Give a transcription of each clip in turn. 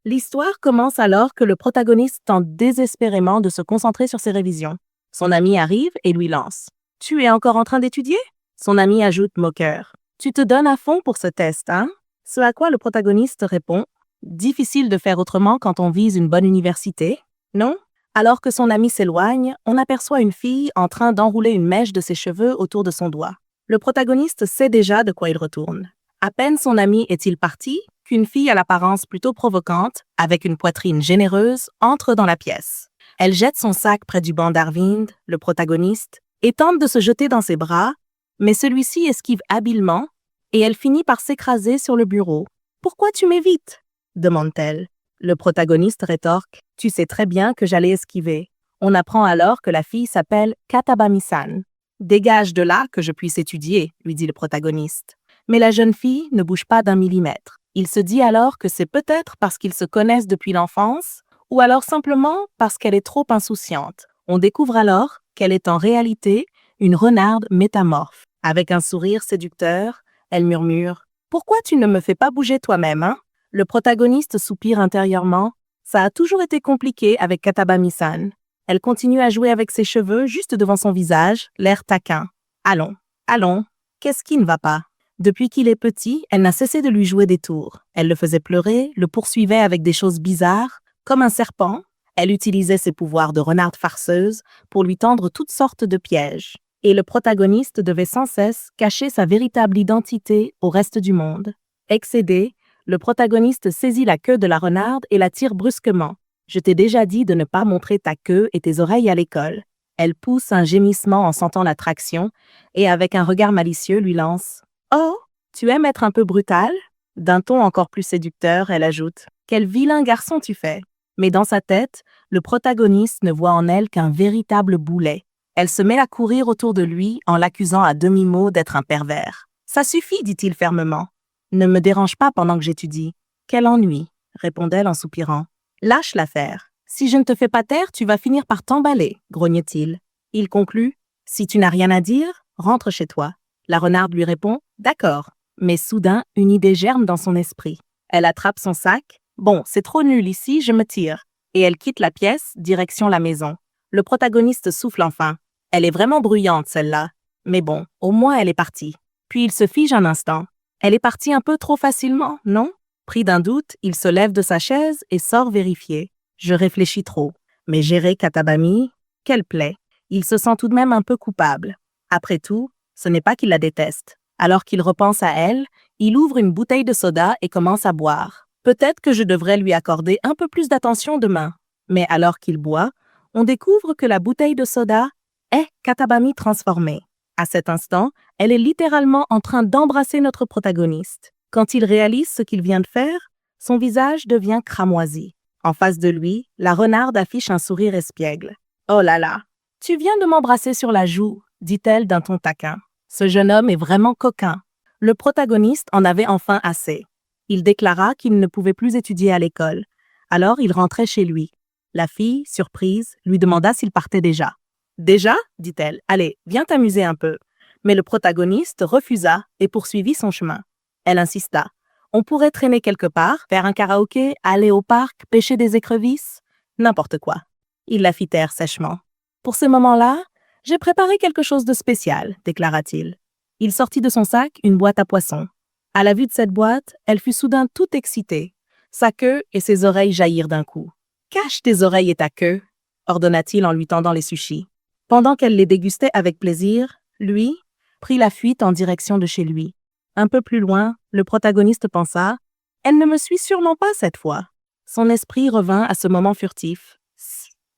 L'histoire commence alors que le protagoniste tente désespérément de se concentrer sur ses révisions. Son ami arrive et lui lance. « Tu es encore en train d'étudier ?» Son ami ajoute moqueur. « Tu te donnes à fond pour ce test, hein ?» Ce à quoi le protagoniste répond. « Difficile de faire autrement quand on vise une bonne université, non ?» Alors que son ami s'éloigne, on aperçoit une fille en train d'enrouler une mèche de ses cheveux autour de son doigt. Le protagoniste sait déjà de quoi il retourne. À peine son ami est-il parti qu'une fille à l'apparence plutôt provocante, avec une poitrine généreuse, entre dans la pièce. Elle jette son sac près du banc d'Arvind, le protagoniste, et tente de se jeter dans ses bras, mais celui-ci esquive habilement et elle finit par s'écraser sur le bureau. « Pourquoi tu m'évites ?» demande-t-elle. Le protagoniste rétorque. « Tu sais très bien que j'allais esquiver. » On apprend alors que la fille s'appelle Katabami-san. « Dégage de là que je puisse étudier, » lui dit le protagoniste. Mais la jeune fille ne bouge pas d'un millimètre. Il se dit alors que c'est peut-être parce qu'ils se connaissent depuis l'enfance ou alors simplement parce qu'elle est trop insouciante. On découvre alors qu'elle est en réalité une renarde métamorphe. Avec un sourire séducteur, elle murmure « Pourquoi tu ne me fais pas bouger toi-même, hein ?» Le protagoniste soupire intérieurement. Ça a toujours été compliqué avec Katabami-san. Elle continue à jouer avec ses cheveux juste devant son visage, l'air taquin. « Allons, allons, qu'est-ce qui ne va pas ?» Depuis qu'il est petit, elle n'a cessé de lui jouer des tours. Elle le faisait pleurer, le poursuivait avec des choses bizarres, comme un serpent. Elle utilisait ses pouvoirs de renarde farceuse pour lui tendre toutes sortes de pièges. Et le protagoniste devait sans cesse cacher sa véritable identité au reste du monde. Excédé, le protagoniste saisit la queue de la renarde et la tire brusquement. « Je t'ai déjà dit de ne pas montrer ta queue et tes oreilles à l'école. » Elle pousse un gémissement en sentant l'attraction et avec un regard malicieux lui lance « Oh, tu aimes être un peu brutal ?» D'un ton encore plus séducteur, elle ajoute « Quel vilain garçon tu fais !» Mais dans sa tête, le protagoniste ne voit en elle qu'un véritable boulet. Elle se met à courir autour de lui en l'accusant à demi-mot d'être un pervers. « Ça suffit, dit-il fermement. Ne me dérange pas pendant que j'étudie. »« Quel ennui, » répond-elle en soupirant. « Lâche l'affaire. Si je ne te fais pas taire, tu vas finir par t'emballer, grogne-t-il. Il conclut « Si tu n'as rien à dire, rentre chez toi. » La renarde lui répond « D'accord. » Mais soudain, une idée germe dans son esprit. Elle attrape son sac. « Bon, c'est trop nul ici, je me tire. » Et elle quitte la pièce, direction la maison. Le protagoniste souffle enfin. Elle est vraiment bruyante, celle-là. Mais bon, au moins elle est partie. Puis il se fige un instant. Elle est partie un peu trop facilement, non? Pris d'un doute, il se lève de sa chaise et sort vérifier. Je réfléchis trop. Mais gérer Katabami, quelle plaie. Il se sent tout de même un peu coupable. Après tout, ce n'est pas qu'il la déteste. Alors qu'il repense à elle, il ouvre une bouteille de soda et commence à boire. Peut-être que je devrais lui accorder un peu plus d'attention demain. Mais alors qu'il boit, on découvre que la bouteille de soda est Katabami transformée. À cet instant, elle est littéralement en train d'embrasser notre protagoniste. Quand il réalise ce qu'il vient de faire, son visage devient cramoisi. En face de lui, la renarde affiche un sourire espiègle. « Oh là là, tu viens de m'embrasser sur la joue, » dit-elle d'un ton taquin. Ce jeune homme est vraiment coquin. Le protagoniste en avait enfin assez. Il déclara qu'il ne pouvait plus étudier à l'école. Alors il rentrait chez lui. La fille, surprise, lui demanda s'il partait déjà. « Déjà ?» dit-elle. « Allez, viens t'amuser un peu. » Mais le protagoniste refusa et poursuivit son chemin. Elle insista. « On pourrait traîner quelque part, faire un karaoké, aller au parc, pêcher des écrevisses, n'importe quoi. » Il la fit taire sèchement. « Pour ce moment-là, j'ai préparé quelque chose de spécial, » déclara-t-il. Il sortit de son sac une boîte à poissons. À la vue de cette boîte, elle fut soudain toute excitée. Sa queue et ses oreilles jaillirent d'un coup. « Cache tes oreilles et ta queue, » ordonna-t-il en lui tendant les sushis. Pendant qu'elle les dégustait avec plaisir, lui prit la fuite en direction de chez lui. Un peu plus loin, le protagoniste pensa « Elle ne me suit sûrement pas cette fois. » Son esprit revint à ce moment furtif.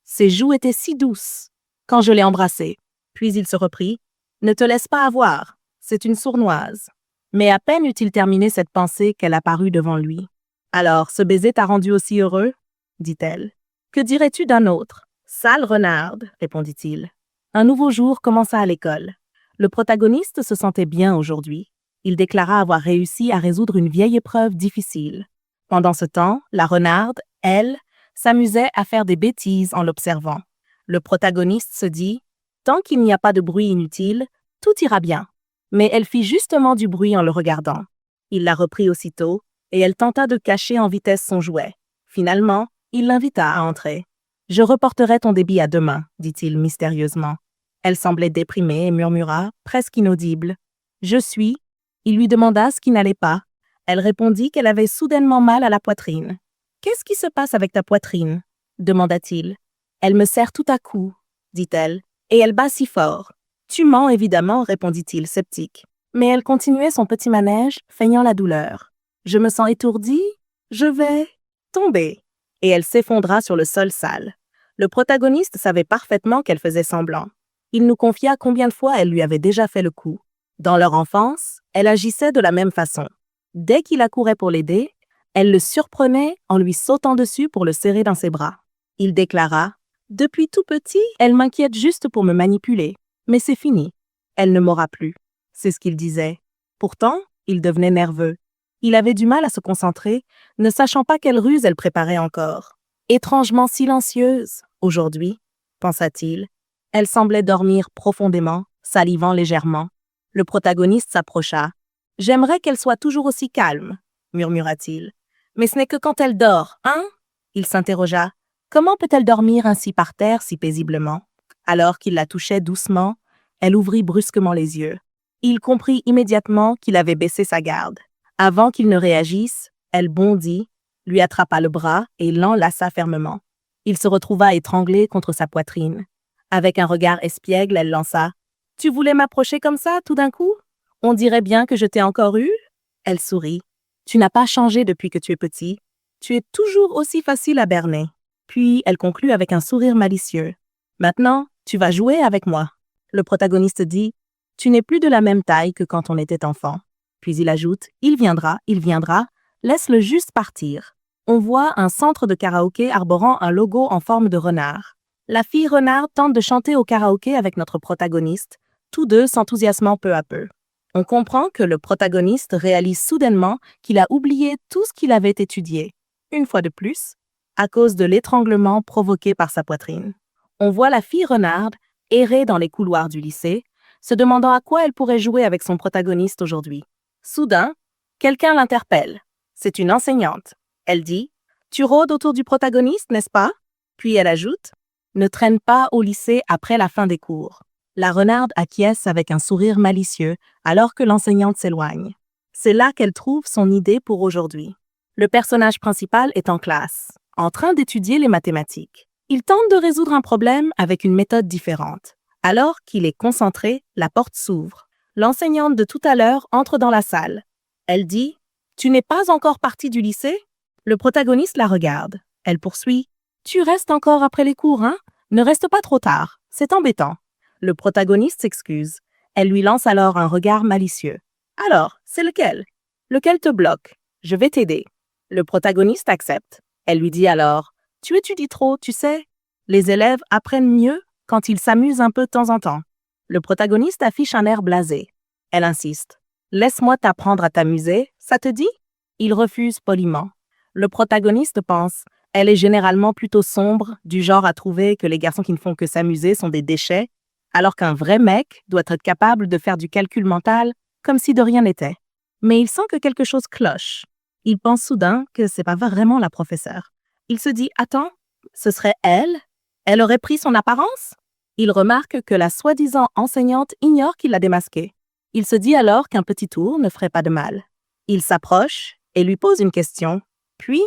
Ses joues étaient si douces quand je l'ai embrassée. Puis il se reprit « Ne te laisse pas avoir, c'est une sournoise. » Mais à peine eut-il terminé cette pensée qu'elle apparut devant lui. « Alors, ce baiser t'a rendu aussi heureux ?» dit-elle. « Que dirais-tu d'un autre ?»« Sale renarde, » répondit-il. Un nouveau jour commença à l'école. Le protagoniste se sentait bien aujourd'hui. Il déclara avoir réussi à résoudre une vieille épreuve difficile. Pendant ce temps, la renarde, elle, s'amusait à faire des bêtises en l'observant. Le protagoniste se dit « Tant qu'il n'y a pas de bruit inutile, tout ira bien. » Mais elle fit justement du bruit en le regardant. Il la reprit aussitôt et elle tenta de cacher en vitesse son jouet. Finalement, il l'invita à entrer. « Je reporterai ton débit à demain, dit-il mystérieusement. Elle semblait déprimée et murmura, presque inaudible. « Je suis. » Il lui demanda ce qui n'allait pas. Elle répondit qu'elle avait soudainement mal à la poitrine. « Qu'est-ce qui se passe avec ta poitrine ?» demanda-t-il. « Elle me serre tout à coup, dit-elle, et elle bat si fort. »« Tu mens, évidemment, répondit-il, sceptique. Mais elle continuait son petit manège, feignant la douleur. « Je me sens étourdie, je vais tomber. » Et elle s'effondra sur le sol sale. Le protagoniste savait parfaitement qu'elle faisait semblant. Il nous confia combien de fois elle lui avait déjà fait le coup. Dans leur enfance, elle agissait de la même façon. Dès qu'il accourait pour l'aider, elle le surprenait en lui sautant dessus pour le serrer dans ses bras. Il déclara « Depuis tout petit, elle m'inquiète juste pour me manipuler. Mais c'est fini. Elle ne m'aura plus. » C'est ce qu'il disait. Pourtant, il devenait nerveux. Il avait du mal à se concentrer, ne sachant pas quelle ruse elle préparait encore. Étrangement silencieuse, aujourd'hui, pensa-t-il. Elle semblait dormir profondément, salivant légèrement. Le protagoniste s'approcha. « J'aimerais qu'elle soit toujours aussi calme, » murmura-t-il. « Mais ce n'est que quand elle dort, hein ?» Il s'interrogea. Comment peut-elle dormir ainsi par terre si paisiblement? Alors qu'il la touchait doucement, elle ouvrit brusquement les yeux. Il comprit immédiatement qu'il avait baissé sa garde. Avant qu'il ne réagisse, elle bondit, lui attrapa le bras et l'enlaça fermement. Il se retrouva étranglé contre sa poitrine. Avec un regard espiègle, elle lança « Tu voulais m'approcher comme ça, tout d'un coup? On dirait bien que je t'ai encore eu ?» Elle sourit. « Tu n'as pas changé depuis que tu es petit. Tu es toujours aussi facile à berner. » Puis elle conclut avec un sourire malicieux. « Maintenant, tu vas jouer avec moi. » Le protagoniste dit « Tu n'es plus de la même taille que quand on était enfant. » Puis il ajoute « Il viendra, laisse-le juste partir. » On voit un centre de karaoké arborant un logo en forme de renard. La fille renard tente de chanter au karaoké avec notre protagoniste, tous deux s'enthousiasmant peu à peu. On comprend que le protagoniste réalise soudainement qu'il a oublié tout ce qu'il avait étudié, une fois de plus, à cause de l'étranglement provoqué par sa poitrine. On voit la fille renarde errer dans les couloirs du lycée, se demandant à quoi elle pourrait jouer avec son protagoniste aujourd'hui. Soudain, quelqu'un l'interpelle. C'est une enseignante. Elle dit « Tu rôdes autour du protagoniste, n'est-ce pas ?» Puis elle ajoute « Ne traîne pas au lycée après la fin des cours. » La renarde acquiesce avec un sourire malicieux alors que l'enseignante s'éloigne. C'est là qu'elle trouve son idée pour aujourd'hui. Le personnage principal est en classe, en train d'étudier les mathématiques. Il tente de résoudre un problème avec une méthode différente. Alors qu'il est concentré, la porte s'ouvre. L'enseignante de tout à l'heure entre dans la salle. Elle dit « Tu n'es pas encore partie du lycée ?» Le protagoniste la regarde. Elle poursuit « Tu restes encore après les cours, hein? Ne reste pas trop tard. C'est embêtant. » Le protagoniste s'excuse. Elle lui lance alors un regard malicieux. « Alors, c'est lequel? Lequel te bloque? Je vais t'aider. » Le protagoniste accepte. Elle lui dit alors « Tu étudies trop, tu sais. Les élèves apprennent mieux quand ils s'amusent un peu de temps en temps. » Le protagoniste affiche un air blasé. Elle insiste. « Laisse-moi t'apprendre à t'amuser, ça te dit? » Il refuse poliment. Le protagoniste pense « Elle est généralement plutôt sombre, du genre à trouver que les garçons qui ne font que s'amuser sont des déchets, alors qu'un vrai mec doit être capable de faire du calcul mental comme si de rien n'était. » Mais il sent que quelque chose cloche. Il pense soudain que c'est pas vraiment la professeure. Il se dit « Attends, ce serait elle? Elle aurait pris son apparence? » Il remarque que la soi-disant enseignante ignore qu'il l'a démasquée. Il se dit alors qu'un petit tour ne ferait pas de mal. Il s'approche et lui pose une question. Puis,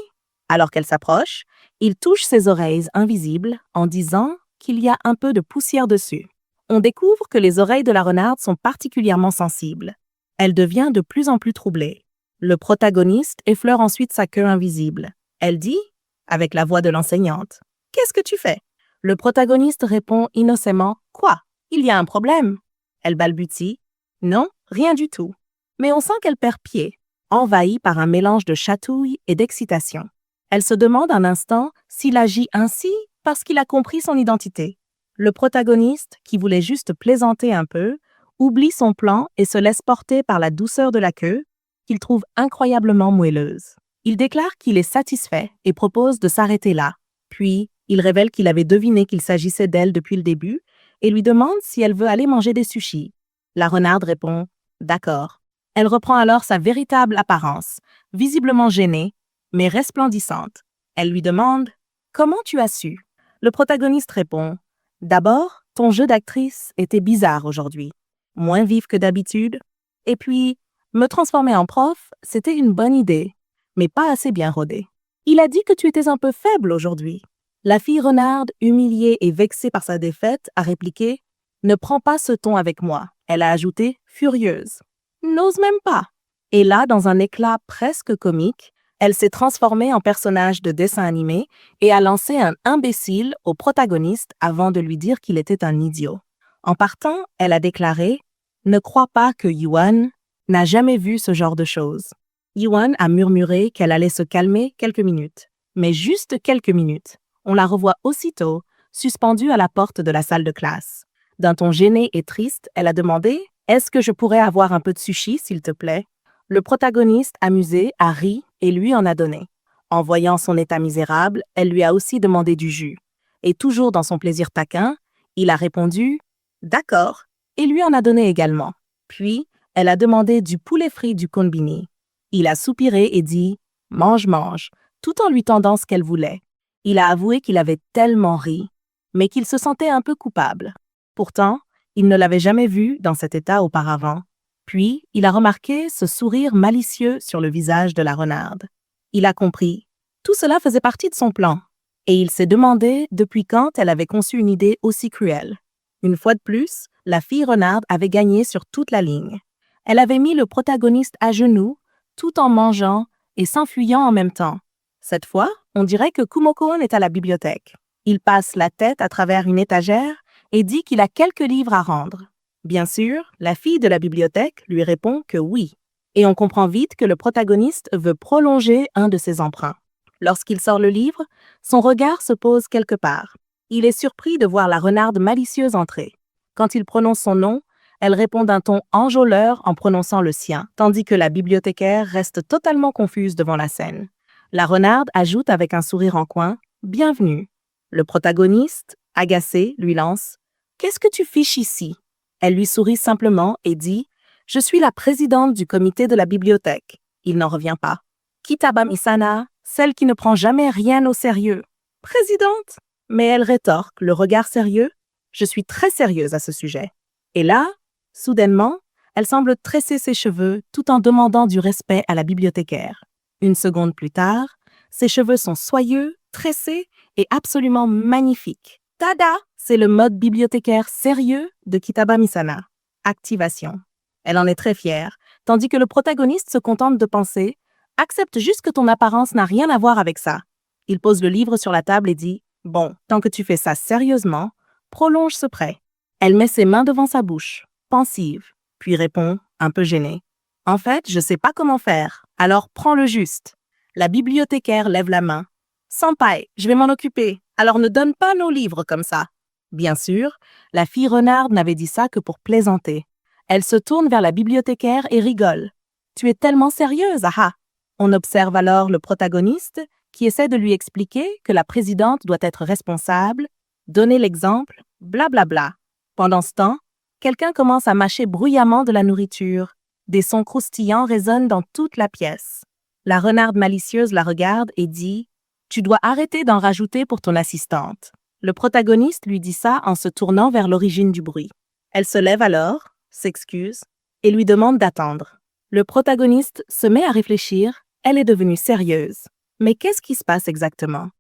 alors qu'elle s'approche, il touche ses oreilles invisibles en disant qu'il y a un peu de poussière dessus. On découvre que les oreilles de la renarde sont particulièrement sensibles. Elle devient de plus en plus troublée. Le protagoniste effleure ensuite sa queue invisible. Elle dit, avec la voix de l'enseignante, « Qu'est-ce que tu fais ?» Le protagoniste répond innocemment, « Quoi? Il y a un problème ?» Elle balbutie, « Non, rien du tout. » Mais on sent qu'elle perd pied, envahie par un mélange de chatouille et d'excitation. Elle se demande un instant s'il agit ainsi parce qu'il a compris son identité. Le protagoniste, qui voulait juste plaisanter un peu, oublie son plan et se laisse porter par la douceur de la queue, qu'il trouve incroyablement moelleuse. Il déclare qu'il est satisfait et propose de s'arrêter là. Puis, il révèle qu'il avait deviné qu'il s'agissait d'elle depuis le début et lui demande si elle veut aller manger des sushis. La renarde répond « D'accord ». Elle reprend alors sa véritable apparence, visiblement gênée, mais resplendissante. Elle lui demande « Comment tu as su ?» Le protagoniste répond « D'abord, ton jeu d'actrice était bizarre aujourd'hui, moins vif que d'habitude. Et puis, me transformer en prof, c'était une bonne idée, mais pas assez bien rodée. Il a dit que tu étais un peu faible aujourd'hui. » La fille renarde, humiliée et vexée par sa défaite, a répliqué « Ne prends pas ce ton avec moi. » Elle a ajouté, furieuse. « N'ose même pas. » Et là, dans un éclat presque comique, elle s'est transformée en personnage de dessin animé et a lancé un imbécile au protagoniste avant de lui dire qu'il était un idiot. En partant, elle a déclaré « Ne crois pas que Yuan n'a jamais vu ce genre de choses. » Yuan a murmuré qu'elle allait se calmer quelques minutes. Mais juste quelques minutes. On la revoit aussitôt, suspendue à la porte de la salle de classe. D'un ton gêné et triste, elle a demandé « Est-ce que je pourrais avoir un peu de sushi, s'il te plaît ?» Le protagoniste, amusé, a ri et lui en a donné. En voyant son état misérable, elle lui a aussi demandé du jus. Et toujours dans son plaisir taquin, il a répondu « D'accord » et lui en a donné également. Puis, elle a demandé du poulet frit du konbini. Il a soupiré et dit « Mange, mange », tout en lui tendant ce qu'elle voulait. Il a avoué qu'il avait tellement ri, mais qu'il se sentait un peu coupable. Pourtant, il ne l'avait jamais vu dans cet état auparavant. Puis, il a remarqué ce sourire malicieux sur le visage de la renarde. Il a compris. Tout cela faisait partie de son plan. Et il s'est demandé depuis quand elle avait conçu une idée aussi cruelle. Une fois de plus, la fille renarde avait gagné sur toute la ligne. Elle avait mis le protagoniste à genoux, tout en mangeant et s'enfuyant en même temps. Cette fois, on dirait que Kumoko est à la bibliothèque. Il passe la tête à travers une étagère et dit qu'il a quelques livres à rendre. Bien sûr, la fille de la bibliothèque lui répond que oui. Et on comprend vite que le protagoniste veut prolonger un de ses emprunts. Lorsqu'il sort le livre, son regard se pose quelque part. Il est surpris de voir la renarde malicieuse entrer. Quand il prononce son nom, elle répond d'un ton enjôleur en prononçant le sien, tandis que la bibliothécaire reste totalement confuse devant la scène. La renarde ajoute avec un sourire en coin « Bienvenue ». Le protagoniste, agacé, lui lance « Qu'est-ce que tu fiches ici ?» Elle lui sourit simplement et dit « Je suis la présidente du comité de la bibliothèque. » Il n'en revient pas. Kitaba-misana, celle qui ne prend jamais rien au sérieux. « Présidente ?» Mais elle rétorque, le regard sérieux « Je suis très sérieuse à ce sujet. » Et là, soudainement, elle semble tresser ses cheveux tout en demandant du respect à la bibliothécaire. Une seconde plus tard, ses cheveux sont soyeux, tressés et absolument magnifiques. Tada! C'est le mode bibliothécaire sérieux de Kitaba-misana. Activation. Elle en est très fière, tandis que le protagoniste se contente de penser « Accepte juste que ton apparence n'a rien à voir avec ça. » Il pose le livre sur la table et dit « Bon, tant que tu fais ça sérieusement, prolonge ce prêt. » Elle met ses mains devant sa bouche, pensive, puis répond, un peu gênée. « En fait, je sais pas comment faire, alors prends-le juste. » La bibliothécaire lève la main. « Senpai, je vais m'en occuper, alors ne donne pas nos livres comme ça. » Bien sûr, la fille renarde n'avait dit ça que pour plaisanter. Elle se tourne vers la bibliothécaire et rigole. « Tu es tellement sérieuse, aha !» On observe alors le protagoniste qui essaie de lui expliquer que la présidente doit être responsable, donner l'exemple, blablabla. Pendant ce temps, quelqu'un commence à mâcher bruyamment de la nourriture. Des sons croustillants résonnent dans toute la pièce. La renarde malicieuse la regarde et dit « Tu dois arrêter d'en rajouter pour ton assistante. » Le protagoniste lui dit ça en se tournant vers l'origine du bruit. Elle se lève alors, s'excuse et lui demande d'attendre. Le protagoniste se met à réfléchir, elle est devenue sérieuse. Mais qu'est-ce qui se passe exactement?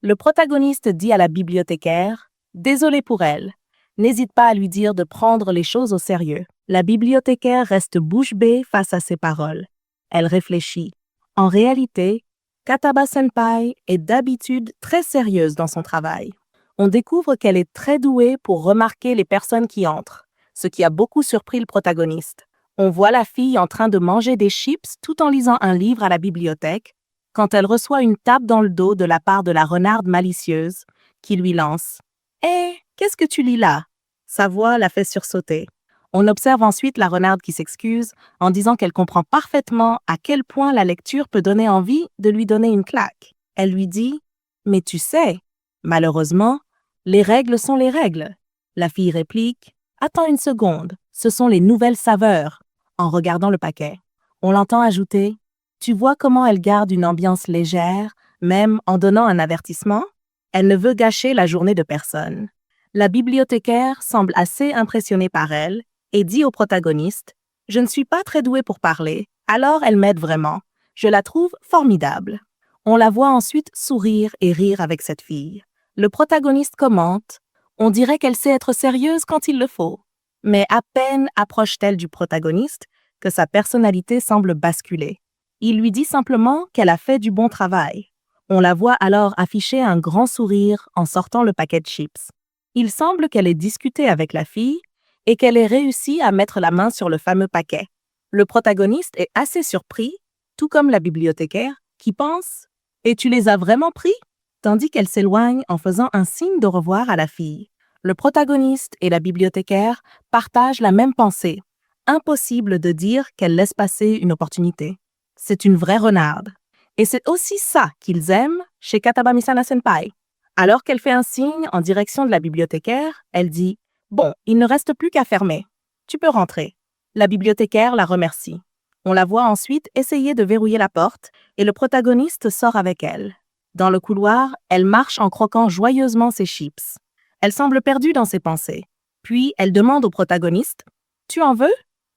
Le protagoniste dit à la bibliothécaire « Désolé pour elle. N'hésite pas à lui dire de prendre les choses au sérieux. » La bibliothécaire reste bouche bée face à ces paroles. Elle réfléchit. En réalité, Kataba-senpai est d'habitude très sérieuse dans son travail. On découvre qu'elle est très douée pour remarquer les personnes qui entrent, ce qui a beaucoup surpris le protagoniste. On voit la fille en train de manger des chips tout en lisant un livre à la bibliothèque, quand elle reçoit une tape dans le dos de la part de la renarde malicieuse, qui lui lance « Hé, qu'est-ce que tu lis là ?» Sa voix la fait sursauter. On observe ensuite la renarde qui s'excuse en disant qu'elle comprend parfaitement à quel point la lecture peut donner envie de lui donner une claque. Elle lui dit « Mais tu sais, malheureusement, les règles sont les règles. » La fille réplique « Attends une seconde, ce sont les nouvelles saveurs » en regardant le paquet. On l'entend ajouter « Tu vois comment elle garde une ambiance légère, Même en donnant un avertissement, elle ne veut gâcher la journée de personne. La bibliothécaire semble assez impressionnée par elle et dit au protagoniste « Je ne suis pas très douée pour parler, alors elle m'aide vraiment. Je la trouve formidable. » On la voit ensuite sourire et rire avec cette fille. Le protagoniste commente « On dirait qu'elle sait être sérieuse quand il le faut. » Mais à peine approche-t-elle du protagoniste que sa personnalité semble basculer. Il lui dit simplement qu'elle a fait du bon travail. On la voit alors afficher un grand sourire en sortant le paquet de chips. Il semble qu'elle ait discuté avec la fille et qu'elle ait réussi à mettre la main sur le fameux paquet. Le protagoniste est assez surpris, tout comme la bibliothécaire, qui pense « Et tu les as vraiment pris ?» tandis qu'elle s'éloigne en faisant un signe de revoir à la fille. Le protagoniste et la bibliothécaire partagent la même pensée. Impossible de dire qu'elle laisse passer une opportunité. C'est une vraie renarde. Et c'est aussi ça qu'ils aiment chez Katabamisana Senpai. Alors qu'elle fait un signe en direction de la bibliothécaire, elle dit « Bon, il ne reste plus qu'à fermer. Tu peux rentrer. » La bibliothécaire la remercie. On la voit ensuite essayer de verrouiller la porte et le protagoniste sort avec elle. Dans le couloir, elle marche en croquant joyeusement ses chips. Elle semble perdue dans ses pensées. Puis, elle demande au protagoniste « Tu en veux ?»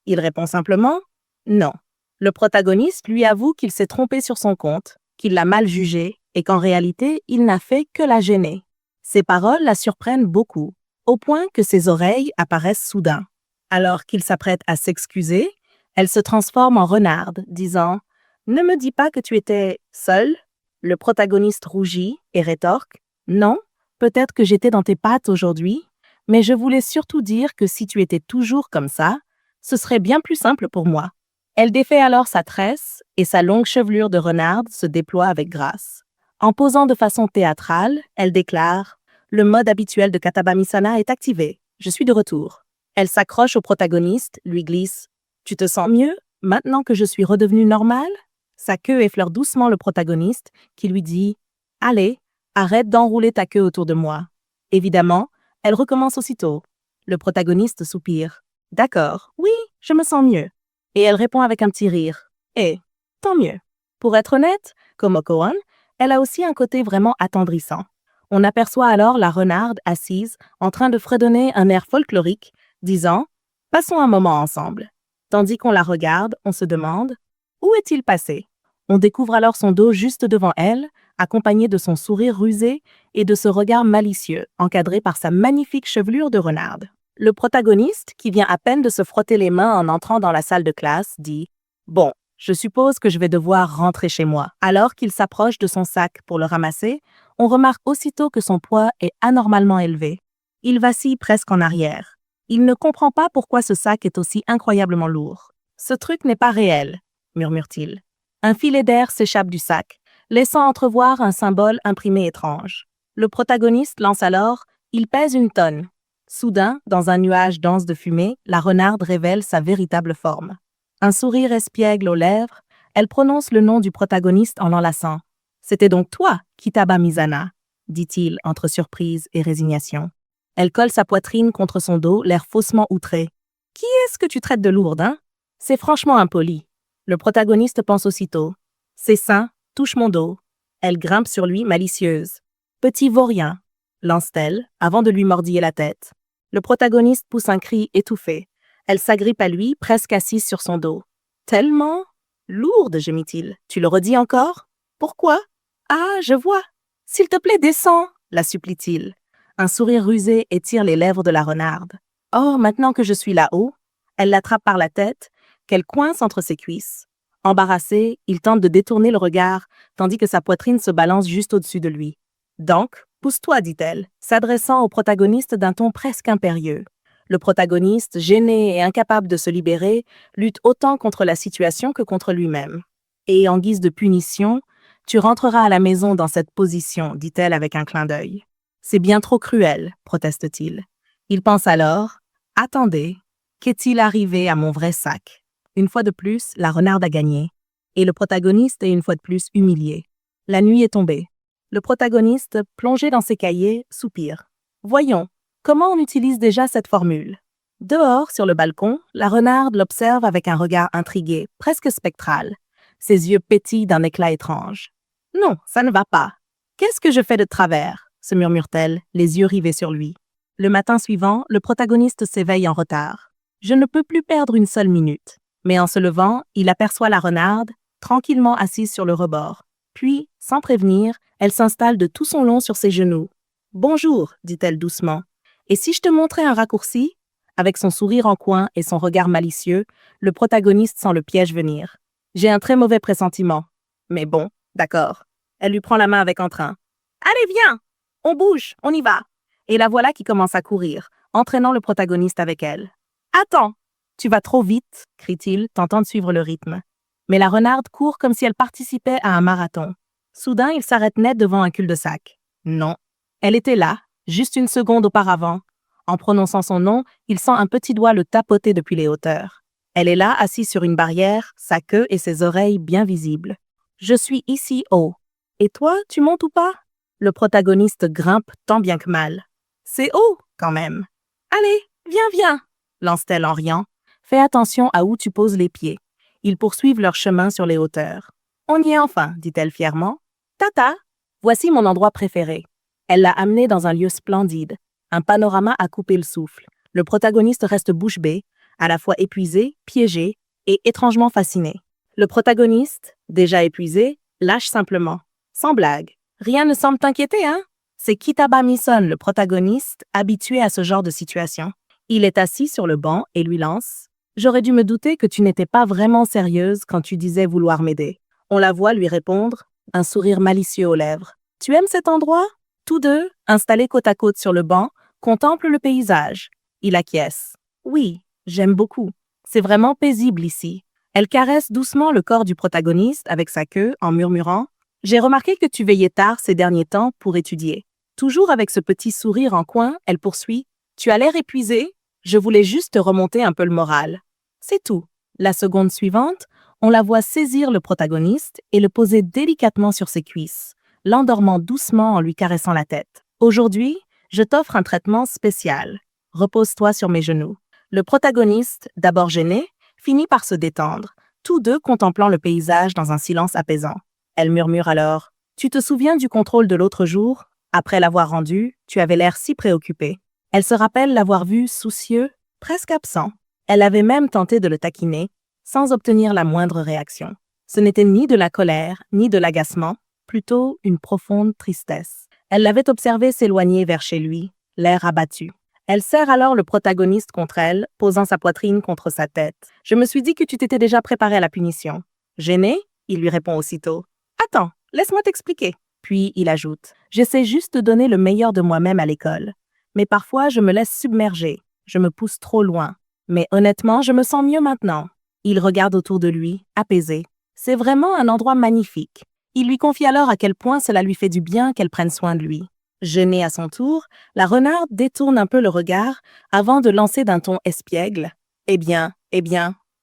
Il répond simplement « Non ». Le protagoniste lui avoue qu'il s'est trompé sur son compte, qu'il l'a mal jugée et qu'en réalité, il n'a fait que la gêner. Ces paroles la surprennent beaucoup, au point que ses oreilles apparaissent soudain. Alors qu'il s'apprête à s'excuser, elle se transforme en renarde, disant « Ne me dis pas que tu étais seule ?» Le protagoniste rougit et rétorque « Non, peut-être que j'étais dans tes pattes aujourd'hui, mais je voulais surtout dire que si tu étais toujours comme ça, ce serait bien plus simple pour moi. » Elle défait alors sa tresse et sa longue chevelure de renarde se déploie avec grâce. En posant de façon théâtrale, elle déclare « Le mode habituel de Katabamisana est activé. Je suis de retour. » Elle s'accroche au protagoniste, lui glisse « Tu te sens mieux, maintenant que je suis redevenue normale ?» Sa queue effleure doucement le protagoniste, qui lui dit « Allez, arrête d'enrouler ta queue autour de moi. » Évidemment, elle recommence aussitôt. Le protagoniste soupire « D'accord, oui, je me sens mieux. » Et elle répond avec un petit rire. « Eh, tant mieux. » Pour être honnête, comme Okoan, elle a aussi un côté vraiment attendrissant. On aperçoit alors la renarde assise en train de fredonner un air folklorique, disant « Passons un moment ensemble. » Tandis qu'on la regarde, on se demande « Où est-il passé ?» On découvre alors son dos juste devant elle, accompagné de son sourire rusé et de ce regard malicieux, encadré par sa magnifique chevelure de renarde. Le protagoniste, qui vient à peine de se frotter les mains en entrant dans la salle de classe, dit « Bon, je suppose que je vais devoir rentrer chez moi. » Alors qu'il s'approche de son sac pour le ramasser, on remarque aussitôt que son poids est anormalement élevé. Il vacille presque en arrière. Il ne comprend pas pourquoi ce sac est aussi incroyablement lourd. « Ce truc n'est pas réel, » murmure-t-il. Un filet d'air s'échappe du sac, laissant entrevoir un symbole imprimé étrange. Le protagoniste lance alors « Il pèse une tonne ». Soudain, dans un nuage dense de fumée, la renarde révèle sa véritable forme. Un sourire espiègle aux lèvres, elle prononce le nom du protagoniste en l'enlaçant. « C'était donc toi, Kitaba Mizana » dit-il entre surprise et résignation. Elle colle sa poitrine contre son dos, l'air faussement outré. « Qui est-ce que tu traites de lourde, hein? C'est franchement impoli. » Le protagoniste pense aussitôt. « Ses seins touchent mon dos. » Elle grimpe sur lui malicieuse. « Petit vaurien » lance-t-elle, avant de lui mordiller la tête. Le protagoniste pousse un cri étouffé. Elle s'agrippe à lui, presque assise sur son dos. « Tellement lourde, gémit-il. Tu le redis encore? Pourquoi? Ah, je vois. S'il te plaît, descends, la supplie-t-il. Un sourire rusé étire les lèvres de la renarde. Oh, maintenant que je suis là-haut, elle l'attrape par la tête, qu'elle coince entre ses cuisses. Embarrassé, il tente de détourner le regard, tandis que sa poitrine se balance juste au-dessus de lui. Donc, pousse-toi, dit-elle, s'adressant au protagoniste d'un ton presque impérieux. Le protagoniste, gêné et incapable de se libérer, lutte autant contre la situation que contre lui-même. Et en guise de punition, « Tu rentreras à la maison dans cette position, dit-elle avec un clin d'œil. C'est bien trop cruel, proteste-t-il. Il pense alors, attendez, qu'est-il arrivé à mon vrai sac? Une fois de plus, la renarde a gagné. Et le protagoniste est une fois de plus humilié. La nuit est tombée. Le protagoniste, plongé dans ses cahiers, soupire. Voyons, comment on utilise déjà cette formule? Dehors, sur le balcon, la renarde l'observe avec un regard intrigué, presque spectral. Ses yeux pétillent d'un éclat étrange. Non, ça ne va pas. Qu'est-ce que je fais de travers? Se murmure-t-elle, les yeux rivés sur lui. Le matin suivant, le protagoniste s'éveille en retard. Je ne peux plus perdre une seule minute. Mais en se levant, il aperçoit la renarde, tranquillement assise sur le rebord. Puis, sans prévenir, elle s'installe de tout son long sur ses genoux. Bonjour, dit-elle doucement. Et si je te montrais un raccourci? Avec son sourire en coin et son regard malicieux, le protagoniste sent le piège venir. J'ai un très mauvais pressentiment. Mais bon, d'accord. Elle lui prend la main avec entrain. Allez, viens! On bouge, on y va! Et la voilà qui commence à courir, entraînant le protagoniste avec elle. Attends! Tu vas trop vite, crie-t-il, tentant de suivre le rythme. Mais la renarde court comme si elle participait à un marathon. Soudain, il s'arrête net devant un cul-de-sac. Non. Elle était là, juste une seconde auparavant. En prononçant son nom, il sent un petit doigt le tapoter depuis les hauteurs. Elle est là, assise sur une barrière, sa queue et ses oreilles bien visibles. Je suis ici haut. Et toi, tu montes ou pas? Le protagoniste grimpe tant bien que mal. C'est haut, quand même. Allez, viens, lance-t-elle en riant. Fais attention à où tu poses les pieds. Ils poursuivent leur chemin sur les hauteurs. On y est enfin, dit-elle fièrement. Tata, voici mon endroit préféré. Elle l'a amené dans un lieu splendide. Un panorama à couper le souffle. Le protagoniste reste bouche bée, à la fois épuisé, piégé et étrangement fasciné. Le protagoniste, déjà épuisé, lâche simplement. Sans blague. Rien ne semble t'inquiéter, hein? C'est Kitaba Mison, le protagoniste, habitué à ce genre de situation. Il est assis sur le banc et lui lance « J'aurais dû me douter que tu n'étais pas vraiment sérieuse quand tu disais vouloir m'aider. » On la voit lui répondre, un sourire malicieux aux lèvres. « Tu aimes cet endroit ?» Tous deux, installés côte à côte sur le banc, contemplent le paysage. Il acquiesce. « Oui, j'aime beaucoup. C'est vraiment paisible ici. » Elle caresse doucement le corps du protagoniste avec sa queue en murmurant « J'ai remarqué que tu veillais tard ces derniers temps pour étudier. » Toujours avec ce petit sourire en coin, elle poursuit « Tu as l'air épuisé. Je voulais juste te remonter un peu le moral. » C'est tout. La seconde suivante, on la voit saisir le protagoniste et le poser délicatement sur ses cuisses, l'endormant doucement en lui caressant la tête. « Aujourd'hui, je t'offre un traitement spécial. Repose-toi sur mes genoux. » Le protagoniste, d'abord gêné, finit par se détendre, tous deux contemplant le paysage dans un silence apaisant. Elle murmure alors « Tu te souviens du contrôle de l'autre jour? Après l'avoir rendu, tu avais l'air si préoccupé. » Elle se rappelle l'avoir vu soucieux, presque absent. Elle avait même tenté de le taquiner, sans obtenir la moindre réaction. Ce n'était ni de la colère, ni de l'agacement, plutôt une profonde tristesse. Elle l'avait observé s'éloigner vers chez lui, l'air abattu. Elle serre alors le protagoniste contre elle, posant sa poitrine contre sa tête. « Je me suis dit que tu t'étais déjà préparé à la punition. » Gêné, il lui répond aussitôt. « Attends, laisse-moi t'expliquer. » Puis il ajoute « J'essaie juste de donner le meilleur de moi-même à l'école. Mais parfois, je me laisse submerger. Je me pousse trop loin. Mais honnêtement, je me sens mieux maintenant. » Il regarde autour de lui, apaisé. C'est vraiment un endroit magnifique. Il lui confie alors à quel point cela lui fait du bien qu'elle prenne soin de lui. Gênée à son tour, la renarde détourne un peu le regard avant de lancer d'un ton espiègle. « Eh bien,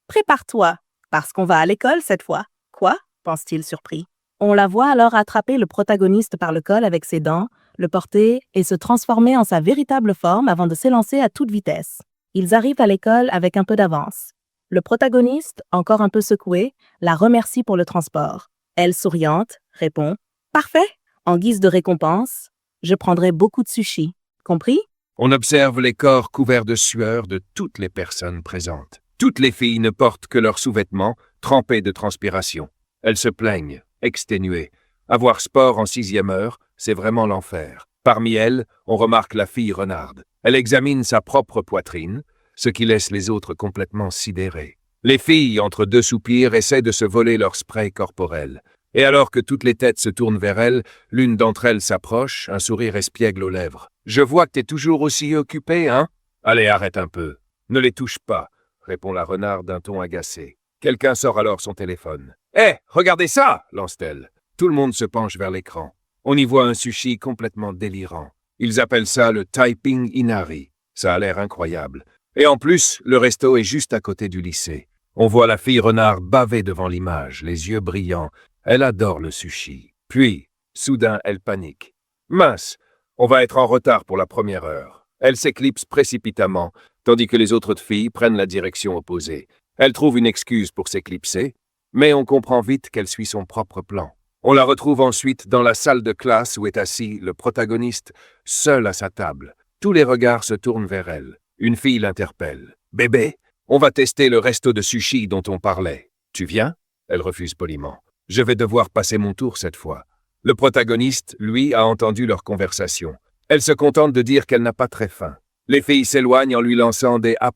prépare-toi, parce qu'on va à l'école cette fois. »« Quoi ?» pense-t-il surpris. On la voit alors attraper le protagoniste par le col avec ses dents, le porter et se transformer en sa véritable forme avant de s'élancer à toute vitesse. Ils arrivent à l'école avec un peu d'avance. Le protagoniste, encore un peu secoué, la remercie pour le transport. Elle, souriante, répond « Parfait !» En guise de récompense, « Je prendrai beaucoup de sushi. Compris ?» On observe les corps couverts de sueur de toutes les personnes présentes. Toutes les filles ne portent que leurs sous-vêtements, trempés de transpiration. Elles se plaignent, exténuées. Avoir sport en 6e heure, c'est vraiment l'enfer. Parmi elles, on remarque la fille renarde. Elle examine sa propre poitrine, ce qui laisse les autres complètement sidérés. Les filles, entre deux soupirs, essaient de se voler leur spray corporel. Et alors que toutes les têtes se tournent vers elle, l'une d'entre elles s'approche, un sourire espiègle aux lèvres. « Je vois que t'es toujours aussi occupé, hein? Allez, arrête un peu. Ne les touche pas, » répond la renarde d'un ton agacé. Quelqu'un sort alors son téléphone. « Hé, regardez ça !» lance-t-elle. Tout le monde se penche vers l'écran. On y voit un sushi complètement délirant. Ils appellent ça le Typing Inari. Ça a l'air incroyable. Et en plus, le resto est juste à côté du lycée. On voit la fille renard baver devant l'image, les yeux brillants. Elle adore le sushi. Puis, soudain, elle panique. Mince, on va être en retard pour la première heure. Elle s'éclipse précipitamment, tandis que les autres filles prennent la direction opposée. Elle trouve une excuse pour s'éclipser, mais on comprend vite qu'elle suit son propre plan. On la retrouve ensuite dans la salle de classe où est assis le protagoniste, seul à sa table. Tous les regards se tournent vers elle. Une fille l'interpelle. « Bébé, on va tester le resto de sushi dont on parlait. Tu viens ?» Elle refuse poliment. « Je vais devoir passer mon tour cette fois. » Le protagoniste, lui, a entendu leur conversation. Elle se contente de dire qu'elle n'a pas très faim. Les filles s'éloignent en lui lançant des A+,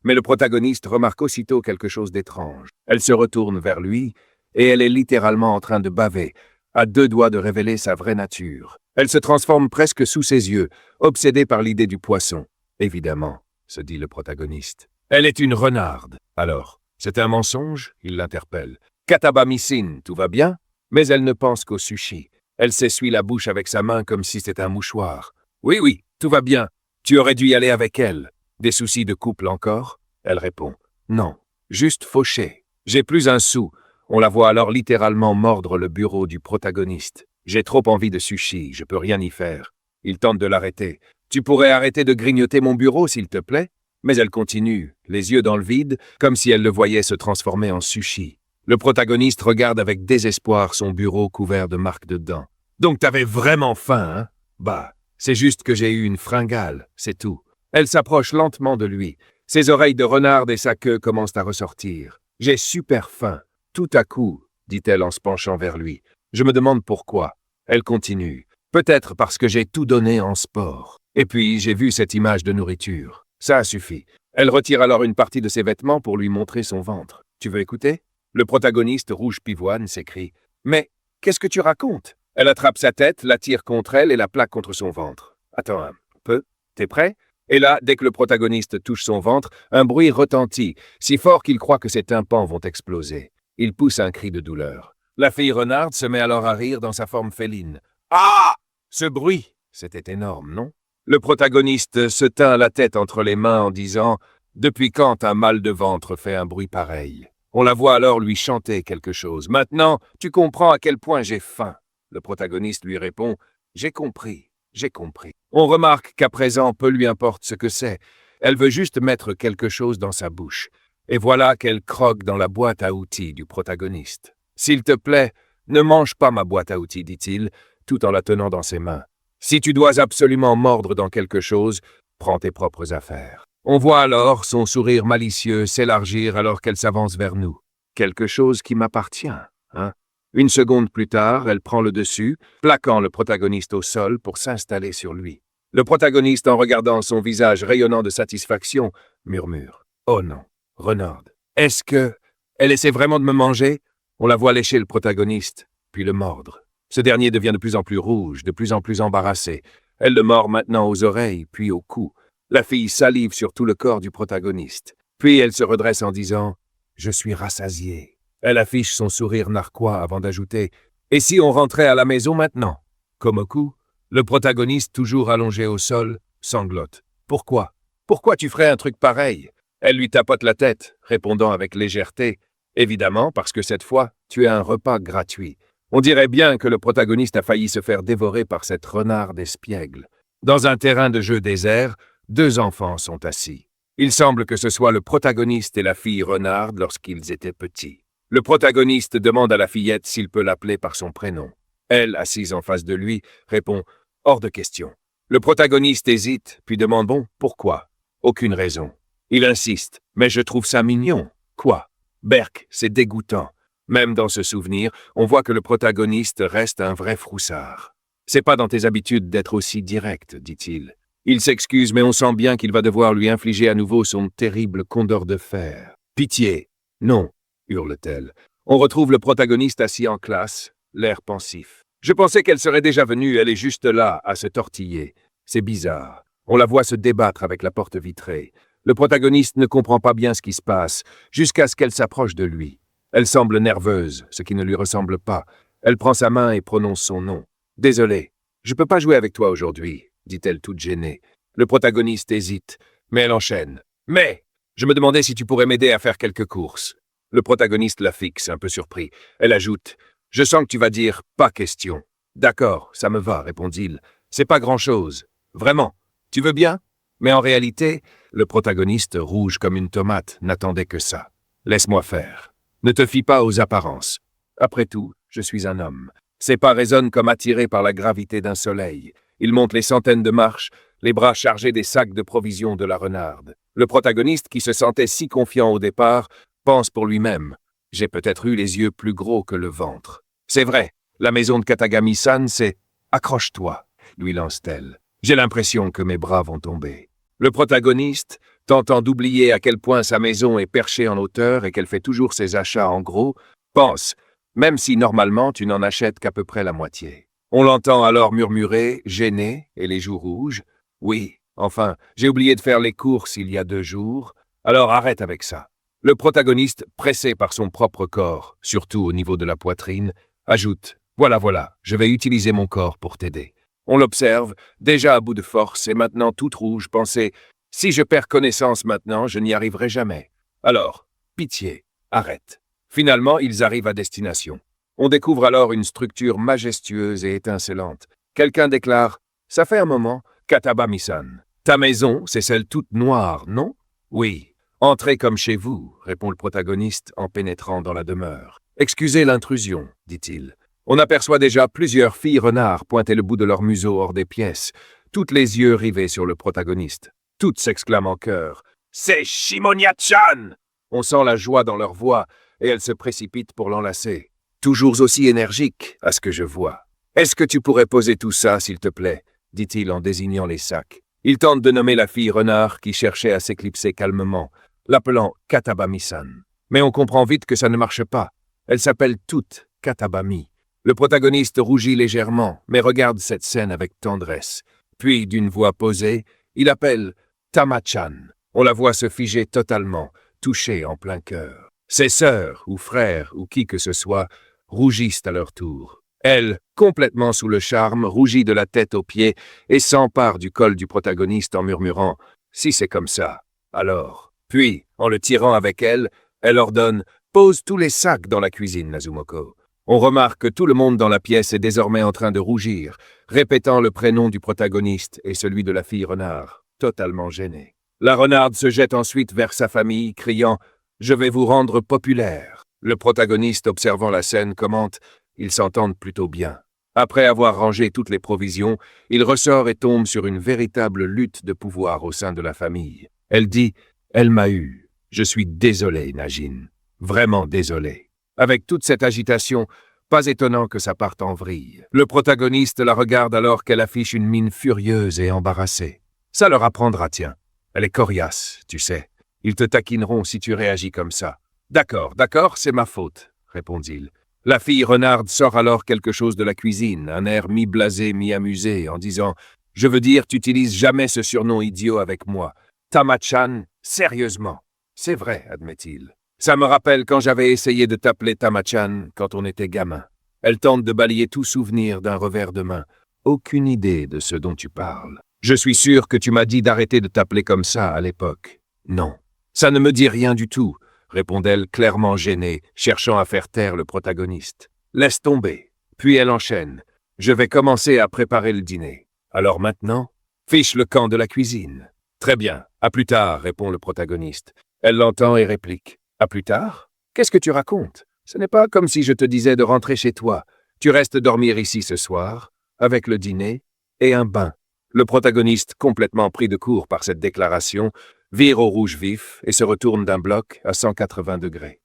mais le protagoniste remarque aussitôt quelque chose d'étrange. Elle se retourne vers lui, et elle est littéralement en train de baver, à 2 doigts de révéler sa vraie nature. Elle se transforme presque sous ses yeux, obsédée par l'idée du poisson. Évidemment, se dit le protagoniste. Elle est une renarde. Alors, c'est un mensonge? Il l'interpelle. Katabamisin, tout va bien? Mais elle ne pense qu'au sushi. Elle s'essuie la bouche avec sa main comme si c'était un mouchoir. Oui, tout va bien. Tu aurais dû y aller avec elle. Des soucis de couple encore? Elle répond. Non, juste fauché. J'ai plus un sou. On la voit alors littéralement mordre le bureau du protagoniste. J'ai trop envie de sushi, je peux rien y faire. Il tente de l'arrêter. Tu pourrais arrêter de grignoter mon bureau, s'il te plaît? Mais elle continue, les yeux dans le vide, comme si elle le voyait se transformer en sushi. Le protagoniste regarde avec désespoir son bureau couvert de marques de dents. Donc t'avais vraiment faim, hein? Bah, c'est juste que j'ai eu une fringale, c'est tout. Elle s'approche lentement de lui. Ses oreilles de renarde et sa queue commencent à ressortir. J'ai super faim. Tout à coup, dit-elle en se penchant vers lui. Je me demande pourquoi. Elle continue. Peut-être parce que j'ai tout donné en sport. Et puis, j'ai vu cette image de nourriture. Ça a suffi. Elle retire alors une partie de ses vêtements pour lui montrer son ventre. Tu veux écouter? Le protagoniste rouge pivoine s'écrie. Mais, qu'est-ce que tu racontes? Elle attrape sa tête, la tire contre elle et la plaque contre son ventre. Attends un peu. T'es prêt? Et là, dès que le protagoniste touche son ventre, un bruit retentit, si fort qu'il croit que ses tympans vont exploser. Il pousse un cri de douleur. La fille renarde se met alors à rire dans sa forme féline. Ah! Ce bruit! C'était énorme, non? Le protagoniste se tint la tête entre les mains en disant « Depuis quand un mal de ventre fait un bruit pareil ?» On la voit alors lui chanter quelque chose. « Maintenant, tu comprends à quel point j'ai faim. » Le protagoniste lui répond « J'ai compris, j'ai compris. » On remarque qu'à présent, peu lui importe ce que c'est. Elle veut juste mettre quelque chose dans sa bouche. Et voilà qu'elle croque dans la boîte à outils du protagoniste. « S'il te plaît, ne mange pas ma boîte à outils, dit-il, tout en la tenant dans ses mains. Si tu dois absolument mordre dans quelque chose, prends tes propres affaires. » On voit alors son sourire malicieux s'élargir alors qu'elle s'avance vers nous. Quelque chose qui m'appartient, hein? Une seconde plus tard, elle prend le dessus, plaquant le protagoniste au sol pour s'installer sur lui. Le protagoniste, en regardant son visage rayonnant de satisfaction, murmure. « Oh non, renarde. Est-ce que... elle essaie vraiment de me manger ?» On la voit lécher le protagoniste, puis le mordre. Ce dernier devient de plus en plus rouge, de plus en plus embarrassé. Elle le mord maintenant aux oreilles, puis au cou. La fille salive sur tout le corps du protagoniste. Puis elle se redresse en disant « Je suis rassasiée ». Elle affiche son sourire narquois avant d'ajouter « Et si on rentrait à la maison maintenant ?» Comme au coup, le protagoniste, toujours allongé au sol, sanglote. « Pourquoi? Pourquoi tu ferais un truc pareil ?» Elle lui tapote la tête, répondant avec légèreté « Évidemment, parce que cette fois, tu as un repas gratuit. » On dirait bien que le protagoniste a failli se faire dévorer par cette renarde espiègle. Dans un terrain de jeu désert, 2 enfants sont assis. Il semble que ce soit le protagoniste et la fille renarde lorsqu'ils étaient petits. Le protagoniste demande à la fillette s'il peut l'appeler par son prénom. Elle, assise en face de lui, répond « Hors de question ». Le protagoniste hésite, puis demande « Bon, pourquoi ?» Aucune raison. Il insiste « Mais je trouve ça mignon. » Quoi? Berk, c'est dégoûtant. Même dans ce souvenir, on voit que le protagoniste reste un vrai froussard. « C'est pas dans tes habitudes d'être aussi direct, dit-il. » Il s'excuse, mais on sent bien qu'il va devoir lui infliger à nouveau son terrible condor de fer. « Pitié! Non! » hurle-t-elle. On retrouve le protagoniste assis en classe, l'air pensif. « Je pensais qu'elle serait déjà venue, elle est juste là, à se tortiller. C'est bizarre. » On la voit se débattre avec la porte vitrée. Le protagoniste ne comprend pas bien ce qui se passe, jusqu'à ce qu'elle s'approche de lui. Elle semble nerveuse, ce qui ne lui ressemble pas. Elle prend sa main et prononce son nom. « Désolé, je peux pas jouer avec toi aujourd'hui. » dit-elle toute gênée. Le protagoniste hésite, mais elle enchaîne. « Mais, je me demandais si tu pourrais m'aider à faire quelques courses. » Le protagoniste la fixe, un peu surpris. Elle ajoute « Je sens que tu vas dire « pas question ». »« D'accord, ça me va, répond-il. C'est pas grand-chose. Vraiment. Tu veux bien ?» Mais en réalité, le protagoniste, rouge comme une tomate, n'attendait que ça. « Laisse-moi faire. Ne te fie pas aux apparences. Après tout, je suis un homme. Ses pas résonnent comme attirés par la gravité d'un soleil. Il monte les centaines de marches, les bras chargés des sacs de provisions de la renarde. Le protagoniste, qui se sentait si confiant au départ, pense pour lui-même. J'ai peut-être eu les yeux plus gros que le ventre. C'est vrai, la maison de Katagami-san, c'est « Accroche-toi », lui lance-t-elle. J'ai l'impression que mes bras vont tomber. Le protagoniste, tentant d'oublier à quel point sa maison est perchée en hauteur et qu'elle fait toujours ses achats en gros, pense, même si normalement tu n'en achètes qu'à peu près la moitié. On l'entend alors murmurer, gêné, et les joues rouges. Oui, enfin, j'ai oublié de faire les courses il y a 2 jours, alors arrête avec ça. Le protagoniste, pressé par son propre corps, surtout au niveau de la poitrine, ajoute « Voilà, je vais utiliser mon corps pour t'aider. » On l'observe, déjà à bout de force et maintenant toute rouge, penser « Si je perds connaissance maintenant, je n'y arriverai jamais. » Alors, pitié, arrête. Finalement, ils arrivent à destination. On découvre alors une structure majestueuse et étincelante. Quelqu'un déclare « Ça fait un moment, Katagami-san. Ta maison, c'est celle toute noire, non ?»« Oui. » « Entrez comme chez vous, » répond le protagoniste en pénétrant dans la demeure. « Excusez l'intrusion, dit-il. On aperçoit déjà plusieurs filles renards pointer le bout de leur museau hors des pièces, toutes les yeux rivés sur le protagoniste. Toutes s'exclament en chœur. « C'est Shimonia-chan !» On sent la joie dans leur voix et elles se précipitent pour l'enlacer. Toujours aussi énergique, à ce que je vois. « Est-ce que tu pourrais poser tout ça, s'il te plaît ?» dit-il en désignant les sacs. Il tente de nommer la fille renard qui cherchait à s'éclipser calmement, l'appelant Katagami-san. Mais on comprend vite que ça ne marche pas. Elle s'appelle toute Katagami. Le protagoniste rougit légèrement, mais regarde cette scène avec tendresse. Puis, d'une voix posée, il appelle Tama-chan. On la voit se figer totalement, touchée en plein cœur. Ses sœurs, ou frères, ou qui que ce soit, rougissent à leur tour. Elle, complètement sous le charme, rougit de la tête aux pieds et s'empare du col du protagoniste en murmurant « Si c'est comme ça, alors… » Puis, en le tirant avec elle, elle ordonne « Pose tous les sacs dans la cuisine, Nazumoko. » On remarque que tout le monde dans la pièce est désormais en train de rougir, répétant le prénom du protagoniste et celui de la fille renard, totalement gênée. La renarde se jette ensuite vers sa famille, criant « Je vais vous rendre populaire ». Le protagoniste, observant la scène, commente « Ils s'entendent plutôt bien ». Après avoir rangé toutes les provisions, il ressort et tombe sur une véritable lutte de pouvoir au sein de la famille. Elle dit « Elle m'a eu. Je suis désolé, Najin. Vraiment désolé. » Avec toute cette agitation, pas étonnant que ça parte en vrille. Le protagoniste la regarde alors qu'elle affiche une mine furieuse et embarrassée. Ça leur apprendra, tiens. Elle est coriace, tu sais. Ils te taquineront si tu réagis comme ça. D'accord, c'est ma faute, répond-il. La fille renarde sort alors quelque chose de la cuisine, un air mi-blasé, mi-amusé, en disant « Je veux dire, tu n'utilises jamais ce surnom idiot avec moi. Tama-chan, sérieusement. » C'est vrai, admet-il. Ça me rappelle quand j'avais essayé de t'appeler Tama-chan quand on était gamin. Elle tente de balayer tout souvenir d'un revers de main. Aucune idée de ce dont tu parles. Je suis sûr que tu m'as dit d'arrêter de t'appeler comme ça à l'époque. Non. Ça ne me dit rien du tout, répond-elle clairement gênée, cherchant à faire taire le protagoniste. Laisse tomber. Puis elle enchaîne. Je vais commencer à préparer le dîner. Alors maintenant, fiche le camp de la cuisine. Très bien. À plus tard, répond le protagoniste. Elle l'entend et réplique. À plus tard? Qu'est-ce que tu racontes? Ce n'est pas comme si je te disais de rentrer chez toi. Tu restes dormir ici ce soir, avec le dîner et un bain. Le protagoniste, complètement pris de court par cette déclaration, vire au rouge vif et se retourne d'un bloc à 180 degrés.